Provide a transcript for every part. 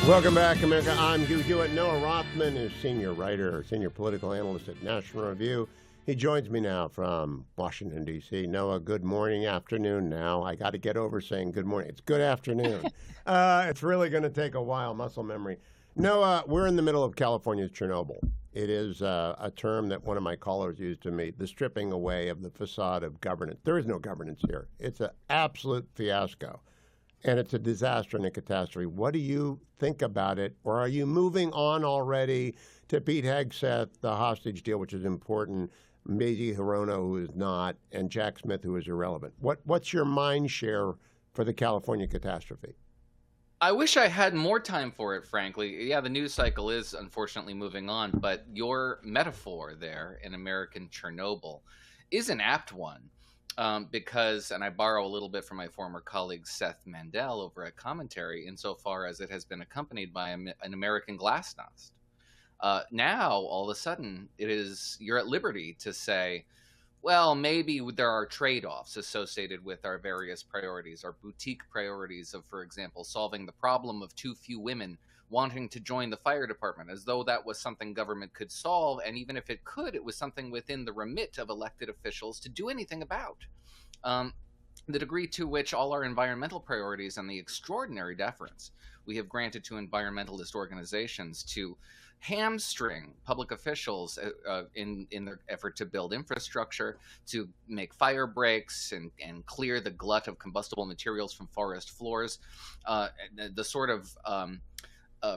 Welcome back, America. I'm Hugh Hewitt. Noah Rothman is senior writer, senior political analyst at National Review. He joins me now from Washington, D.C. Noah, good morning, afternoon now. I got to get over saying good morning. It's good afternoon. It's really going to take a while, muscle memory. Noah, we're in the middle of California's Chernobyl. It is a term that one of my callers used to me, the stripping away of the facade of governance. There is no governance here. It's an absolute fiasco. And it's a disaster and a catastrophe. What do you think about it? Or are you moving on already to Pete Hegseth, the hostage deal, which is important, Mazie Hirono, who is not, and Jack Smith, who is irrelevant? What's your mind share for the California catastrophe? I wish I had more time for it, frankly. Yeah, the news cycle is unfortunately moving on, but your metaphor there in American Chernobyl is an apt one. Because, and I borrow a little bit from my former colleague Seth Mandel over at Commentary, insofar as it has been accompanied by an American glasnost. Now, all of a sudden, you're at liberty to say, well, maybe there are trade-offs associated with our various priorities, our boutique priorities of, for example, solving the problem of too few women wanting to join the fire department, as though that was something government could solve. And even if it could, it was something within the remit of elected officials to do anything about. The degree to which all our environmental priorities and the extraordinary deference we have granted to environmentalist organizations to hamstring public officials in their effort to build infrastructure, to make fire breaks and clear the glut of combustible materials from forest floors, the sort of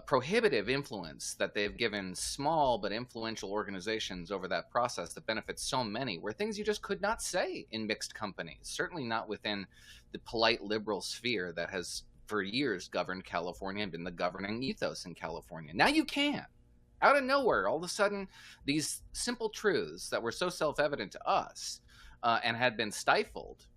prohibitive influence that they've given small but influential organizations over that process that benefits so many were things you just could not say in mixed companies, certainly not within the polite liberal sphere that has for years governed California and been the governing ethos in California. Now you can. Out of nowhere, all of a sudden, these simple truths that were so self-evident to us and had been stifled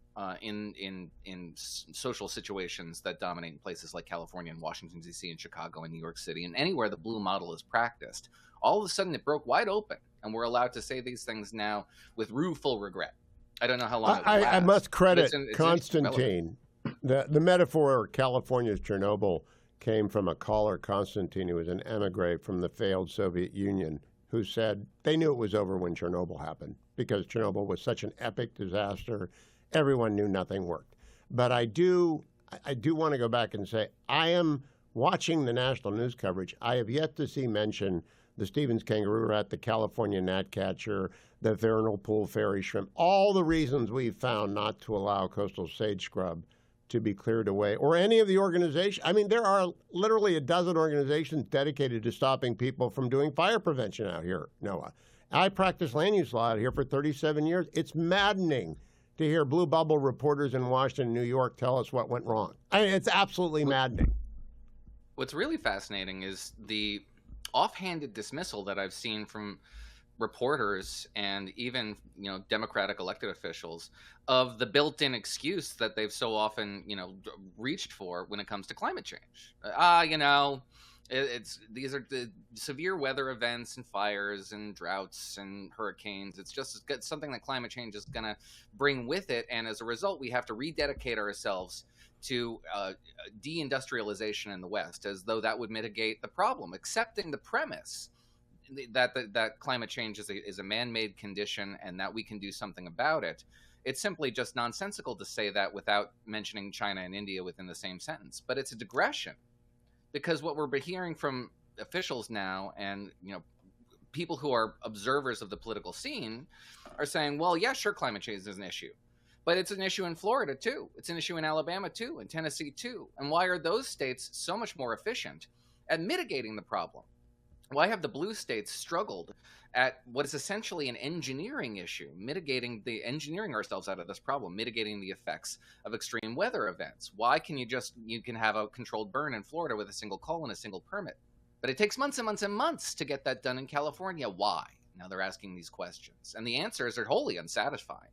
in social situations that dominate in places like California and Washington, D.C. and Chicago and New York City and anywhere the blue model is practiced, all of a sudden it broke wide open and we're allowed to say these things now with rueful regret. I don't know how long it will last. I must credit Constantine. The metaphor California's Chernobyl came from a caller, Constantine, who was an emigre from the failed Soviet Union, who said they knew it was over when Chernobyl happened because Chernobyl was such an epic disaster. Everyone knew nothing worked. But I do want to go back and say, I am watching the national news coverage. I have yet to see mention the Stevens kangaroo rat, the California gnatcatcher, the vernal pool fairy shrimp, all the reasons we've found not to allow coastal sage scrub to be cleared away, or any of the organizations. I mean, there are literally a dozen organizations dedicated to stopping people from doing fire prevention out here, Noah. I practiced land use law out here for 37 years. It's maddening to hear blue bubble reporters in Washington and New York tell us what went wrong. I mean, it's absolutely maddening. What's really fascinating is the offhanded dismissal that I've seen from reporters and even, Democratic elected officials of the built-in excuse that they've so often, reached for when it comes to climate change. These are the severe weather events and fires and droughts and hurricanes. It's just something that climate change is going to bring with it. And as a result, we have to rededicate ourselves to deindustrialization in the West, as though that would mitigate the problem, accepting the premise that climate change is a man-made condition and that we can do something about it. It's simply just nonsensical to say that without mentioning China and India within the same sentence. But it's a digression. Because what we're hearing from officials now and, people who are observers of the political scene are saying, well, yeah, sure, climate change is an issue. But it's an issue in Florida, too. It's an issue in Alabama, too, in Tennessee, too. And why are those states so much more efficient at mitigating the problem? Why have the blue states struggled at what is essentially an engineering issue, engineering ourselves out of this problem, mitigating the effects of extreme weather events? Why can you can have a controlled burn in Florida with a single call and a single permit? But it takes months and months and months to get that done in California. Why? Now they're asking these questions. And the answers are wholly unsatisfying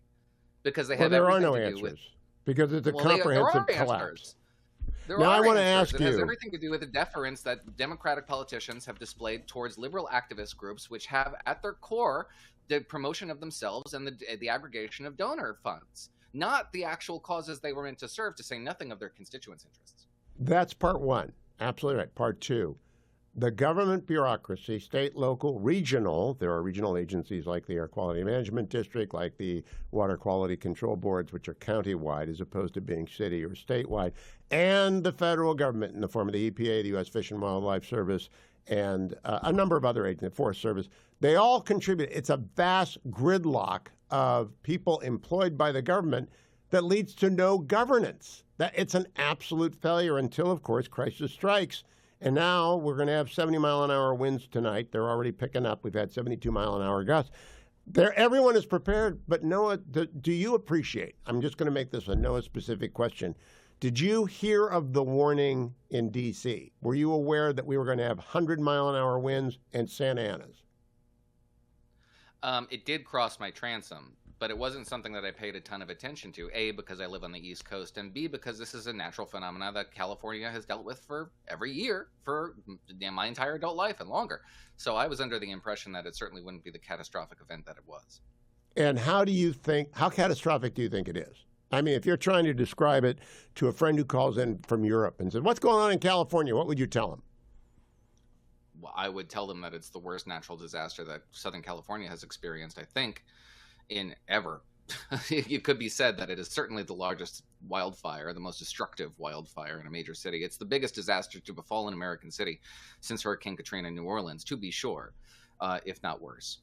because they have everything to do with... There are no answers because it's a comprehensive collapse. Now I want to ask you. It has everything to do with the deference that Democratic politicians have displayed towards liberal activist groups, which have at their core the promotion of themselves and the aggregation of donor funds, not the actual causes they were meant to serve, to say nothing of their constituents' interests. That's part one. Absolutely right. Part two. The government bureaucracy, state, local, regional, there are regional agencies like the Air Quality Management District, like the Water Quality Control Boards, which are county-wide as opposed to being city or statewide, and the federal government in the form of the EPA, the U.S. Fish and Wildlife Service, and a number of other agencies, the Forest Service. They all contribute. It's a vast gridlock of people employed by the government that leads to no governance. It's an absolute failure until, of course, crisis strikes. And now we're going to have 70-mile-an-hour winds tonight. They're already picking up. We've had 72-mile-an-hour gusts. Everyone is prepared. But Noah, do you appreciate? I'm just going to make this a Noah-specific question. Did you hear of the warning in D.C.? Were you aware that we were going to have 100-mile-an-hour winds and Santa Anas? It did cross my transom, but it wasn't something that I paid a ton of attention to, A, because I live on the East Coast, and B, because this is a natural phenomenon that California has dealt with for every year for my entire adult life and longer. So I was under the impression that it certainly wouldn't be the catastrophic event that it was. And how catastrophic do you think it is? I mean, if you're trying to describe it to a friend who calls in from Europe and says, what's going on in California, what would you tell him? Well, I would tell them that it's the worst natural disaster that Southern California has experienced, I think, in ever. It could be said that it is certainly the largest wildfire, the most destructive wildfire in a major city. It's the biggest disaster to befall an American city since Hurricane Katrina in New Orleans, to be sure, if not worse.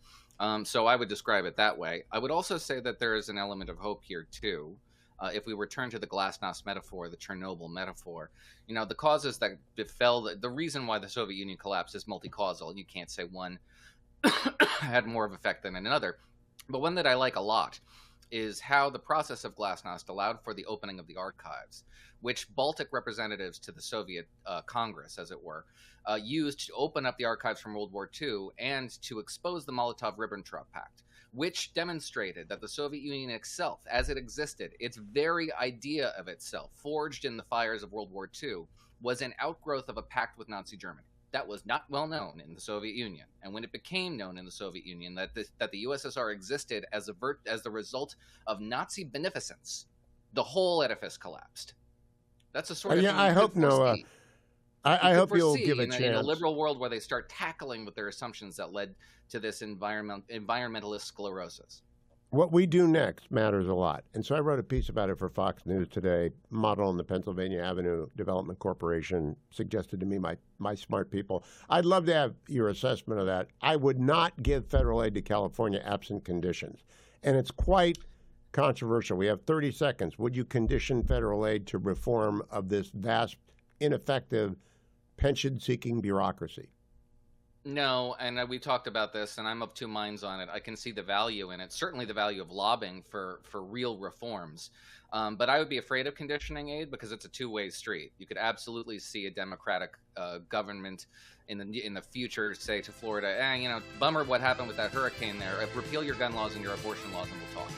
So I would describe it that way. I would also say that there is an element of hope here, too. If we return to the glasnost metaphor, the Chernobyl metaphor, the causes that befell, the reason why the Soviet Union collapsed is multi-causal. You can't say one had more of effect than another. But one that I like a lot is how the process of glasnost allowed for the opening of the archives, which Baltic representatives to the Soviet Congress, as it were, used to open up the archives from World War II and to expose the Molotov-Ribbentrop Pact, which demonstrated that the Soviet Union itself, as it existed, its very idea of itself, forged in the fires of World War II, was an outgrowth of a pact with Nazi Germany. That was not well known in the Soviet Union. And when it became known in the Soviet Union that the USSR existed as the result of Nazi beneficence, the whole edifice collapsed. That's a sort of I hope Noah. I hope you'll give a chance. In a liberal world where they start tackling with their assumptions that led to this environmentalist sclerosis. What we do next matters a lot. And so I wrote a piece about it for Fox News today, modeled on the Pennsylvania Avenue Development Corporation, suggested to me my smart people. I'd love to have your assessment of that. I would not give federal aid to California absent conditions. And it's quite controversial. We have 30 seconds. Would you condition federal aid to reform of this vast, ineffective, pension-seeking bureaucracy? No, and we talked about this, and I'm of two minds on it. I can see the value in it, certainly the value of lobbying for real reforms. But I would be afraid of conditioning aid because it's a two-way street. You could absolutely see a Democratic government in the future say to Florida, bummer what happened with that hurricane there. Repeal your gun laws and your abortion laws, and we'll talk.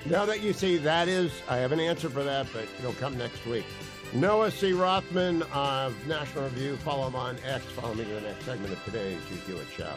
Now that you see, I have an answer for that, but it'll come next week. Noah C. Rothman of National Review. Follow him on X. Follow me to the next segment of today's Hugh Show.